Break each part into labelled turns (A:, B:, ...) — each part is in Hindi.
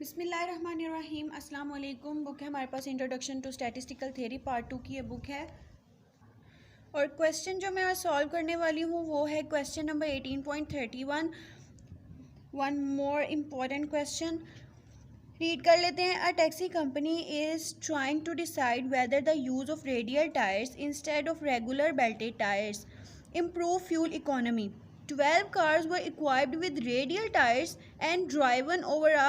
A: बिस्मिल्लाहिर्रहमानिर्रहीम। अस्सलाम वालेकुम। बुक है हमारे पास introduction to statistical theory part 2 की ये बुक है। और क्वेश्चन जो मैं आज सॉल्व करने वाली हूँ वो है question number 18.31। One more important question read कर लेते हैं। A taxi company is trying to decide whether the use of radial tyres instead of regular belted tyres improve fuel economy. 12 cars were equipped with radial tires and driven over a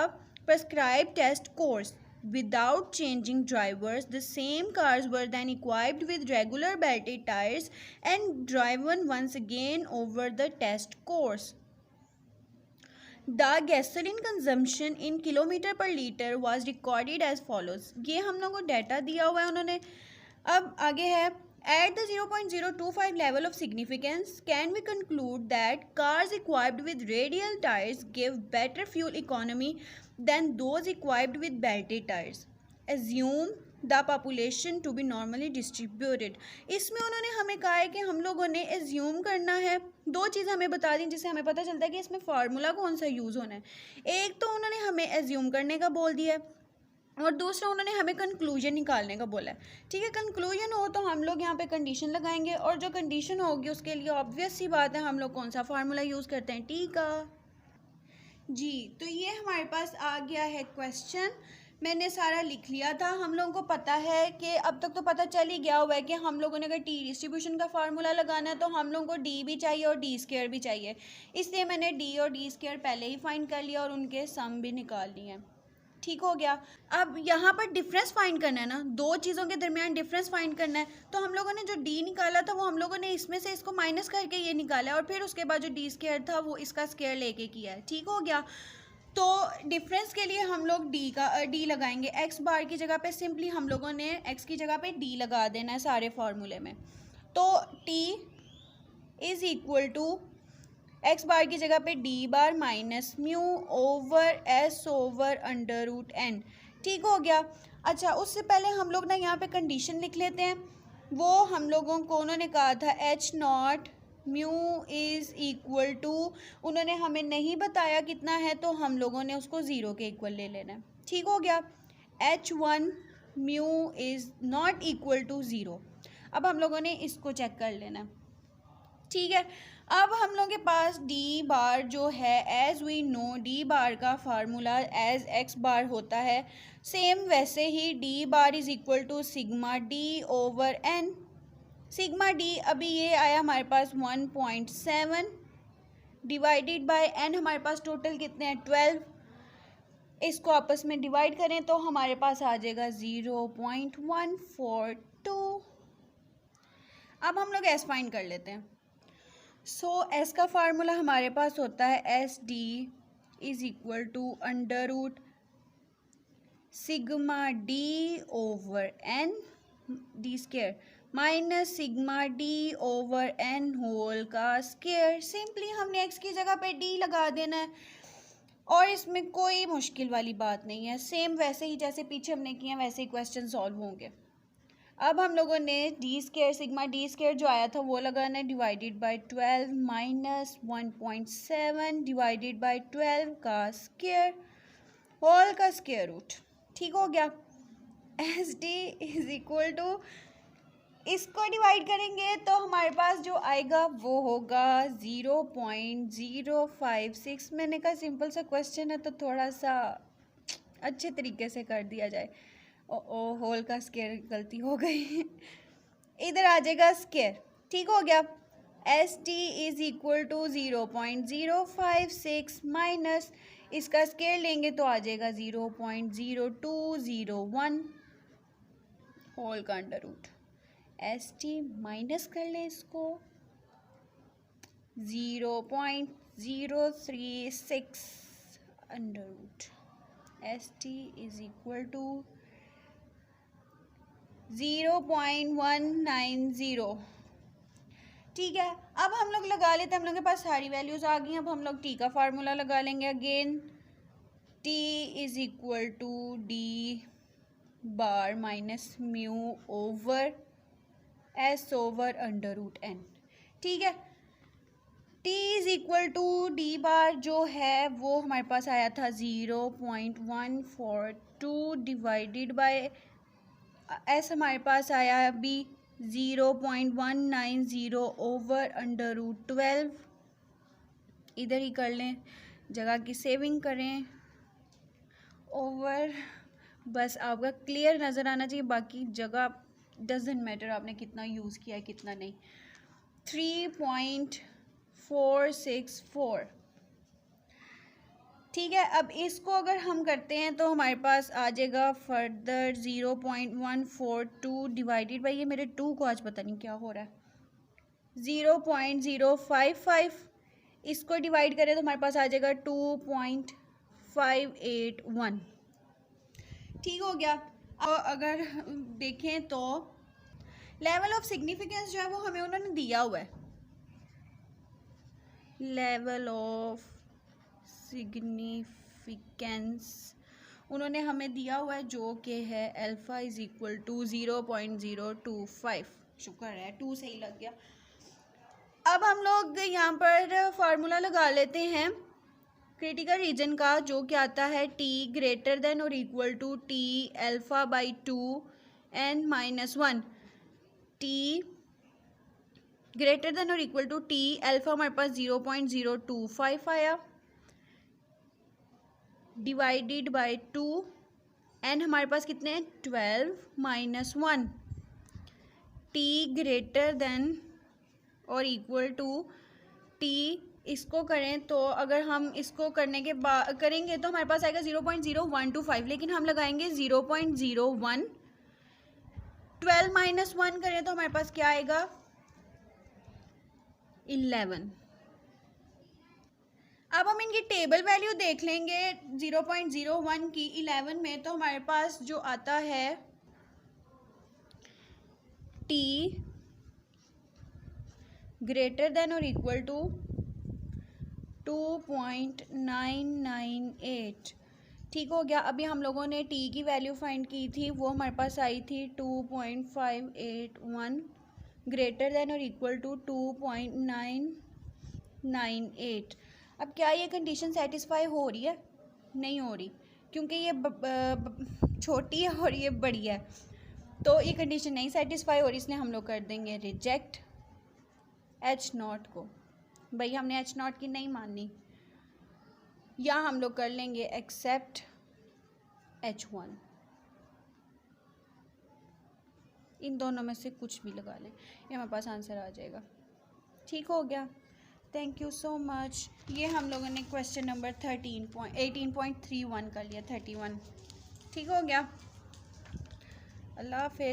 A: prescribed test course. Without changing drivers, the same cars were then equipped with regular belted tires and driven once again over the test course. The gasoline consumption in kilometer per liter was recorded as follows. ये हम लोगों को डाटा दिया हुआ है उन्होंने। अब आगे है at the 0.025 level of significance, can we conclude that cars equipped with radial tires give better fuel economy than those equipped with belted tires? Assume the population to be normally distributed. इसमें उन्होंने हमें कहा है कि हम लोगों ने assume करना है। दो चीज़ हमें बता दी जिससे हमें पता चलता है कि इसमें फार्मूला कौन सा यूज़ होना है। एक तो उन्होंने हमें assume करने का बोल दिया है और दूसरा उन्होंने हमें कंक्लूजन निकालने का बोला है। ठीक है, कंक्लूजन हो तो हम लोग यहाँ पे कंडीशन लगाएंगे और जो कंडीशन होगी उसके लिए ऑब्वियस सी बात है हम लोग कौन सा फार्मूला यूज़ करते हैं। ठीक है जी, तो ये हमारे पास आ गया है क्वेश्चन। मैंने सारा लिख लिया था। हम लोगों को पता है कि अब तक तो पता चल ही गया हुआ है कि हम लोगों ने अगर टी डिस्ट्रीब्यूशन का फार्मूला लगाना है तो हम लोगों को डी भी चाहिए और डी स्क्वायर भी चाहिए। इसलिए मैंने डी और डी स्क्वायर पहले ही फाइंड कर लिया और उनके सम भी निकाल लिए हैं। ठीक हो गया। अब यहाँ पर डिफरेंस फाइंड करना है ना, दो चीज़ों के दरमियान डिफरेंस फाइंड करना है। तो हम लोगों ने जो डी निकाला था वो हम लोगों ने इसमें से इसको माइनस करके ये निकाला है और फिर उसके बाद जो डी स्क्वायर था वो इसका स्क्वायर लेके किया है। ठीक हो गया। तो डिफरेंस के लिए हम लोग डी लगाएंगे। एक्स बार की जगह पे सिंपली हम लोगों ने एक्स की जगह पे डी लगा देना है सारे फार्मूले में। तो T is equal to X bar की जगह पे D bar minus mu over S over under root N. ठीक हो गया। अच्छा, उससे पहले हम लोग ना यहाँ पे कंडीशन लिख लेते हैं। वो हम लोगों को उन्होंने कहा था H not mu is equal to, उन्होंने हमें नहीं बताया कितना है तो हम लोगों ने उसको ज़ीरो के इक्वल ले लेना है। ठीक हो गया। H1 mu is not equal to zero. अब हम लोगों ने इसको चेक कर लेना। ठीक है, अब हम लोगों के पास डी बार जो है as we know D bar का फार्मूला एज एक्स बार होता है। सेम वैसे ही D bar is equal to sigma D over N. Sigma D अभी ये आया हमारे पास 1.7 डिवाइडेड बाय एन। हमारे पास टोटल कितने हैं 12। इसको आपस में डिवाइड करें तो हमारे पास आ जाएगा 0.142। अब हम लोग एस फाइंड कर लेते हैं। एस का फार्मूला हमारे पास होता है S D is equal to under root sigma D over N D square minus sigma D over N whole का स्क्वायर। सिंपली हमने एक्स की जगह पे डी लगा देना है और इसमें कोई मुश्किल वाली बात नहीं है। सेम वैसे ही जैसे पीछे हमने किया वैसे ही क्वेश्चन सॉल्व होंगे। अब हम लोगों ने D square sigma D square जो आया था वो लगाना है divided by 12 minus 1.7 divided by 12 का स्क्वायर होल का स्क्वायर रूट। ठीक हो गया। S D is equal to, इसको डिवाइड करेंगे तो हमारे पास जो आएगा वो होगा 0.056। मैंने कहा सिंपल सा क्वेश्चन है तो थोड़ा सा अच्छे तरीके से कर दिया जाए। ओ होल का स्क्वायर गलती हो गई इधर आ जाएगा स्क्वायर। ठीक हो गया। S T is equal to 0.056 minus इसका स्क्वायर लेंगे तो आ जाएगा 0.0201 होल का under root. S T minus कर लें इसको 0.036 under root. S T is equal to 0.190। ठीक है, अब हम लोग लगा लेते हैं। हम लोग के पास सारी वैल्यूज़ आ गई। अब हम लोग टी का फार्मूला लगा लेंगे। Again T is equal to D bar minus mu over S over under root N. ठीक है, t is equal to D bar जो है वो हमारे पास आया था 0.142 डिवाइडेड बाय एस हमारे पास आया है अभी 0.190 ओवर अंडर रूट 12। इधर ही कर लें, जगह की सेविंग करें, ओवर, बस आपका क्लियर नज़र आना चाहिए, बाकी जगह डजेंट मैटर आपने कितना यूज़ किया है कितना नहीं। 3.464 ठीक है। अब इसको अगर हम करते हैं तो हमारे पास आ जाएगा फर्दर 0.142 डिवाइडेड बाई, ये मेरे 2 को आज पता नहीं क्या हो रहा है, 0.055, इसको डिवाइड करें तो हमारे पास आ जाएगा 2.581। ठीक हो गया। और अगर देखें तो लेवल ऑफ सिग्निफिकेंस जो है वो हमें उन्होंने दिया हुआ है, लेवल ऑफ सिग्निफिकेंस उन्होंने हमें दिया हुआ है जो कि है अल्फ़ा इज़ इक्वल टू 0.025। शुक्र है 2 सही लग गया। अब हम लोग यहाँ पर फार्मूला लगा लेते हैं क्रिटिकल रीजन का, जो कि आता है t ग्रेटर देन और equal to t alpha by 2 n minus 1। t greater than और इक्वल टू t अल्फ़ा हमारे पास 0.025 आया डिवाइडेड बाई 2, n हमारे पास कितने हैं 12 माइनस 1। t ग्रेटर देन और इक्वल टू t, इसको करें तो अगर हम इसको करने के बाद करेंगे तो हमारे पास आएगा 0.0125, लेकिन हम लगाएंगे 0.01। 12 माइनस 1 करें तो हमारे पास क्या आएगा 11। अब हम इनकी टेबल वैल्यू देख लेंगे 0.01 की 11 में, तो हमारे पास जो आता है t ग्रेटर देन और इक्वल टू 2.998। ठीक हो गया। अभी हम लोगों ने t की वैल्यू फाइंड की थी, वो हमारे पास आई थी 2.581 ग्रेटर देन और इक्वल टू 2.998। अब क्या ये कंडीशन सेटिस्फाई हो रही है? नहीं हो रही, क्योंकि ये छोटी है और ये बड़ी है, तो ये कंडीशन नहीं सेटिस्फाई हो रही, इसलिए हम लोग कर देंगे रिजेक्ट H0 को। भाई हमने H0 की नहीं माननी, या हम लोग कर लेंगे एक्सेप्ट H1। इन दोनों में से कुछ भी लगा लें, ये हमारे पास आंसर आ जाएगा। ठीक हो गया, थैंक यू सो मच। ये हम लोगों ने क्वेश्चन नंबर 18.31 कर लिया, 31। ठीक हो गया, अल्लाह हाफिज़।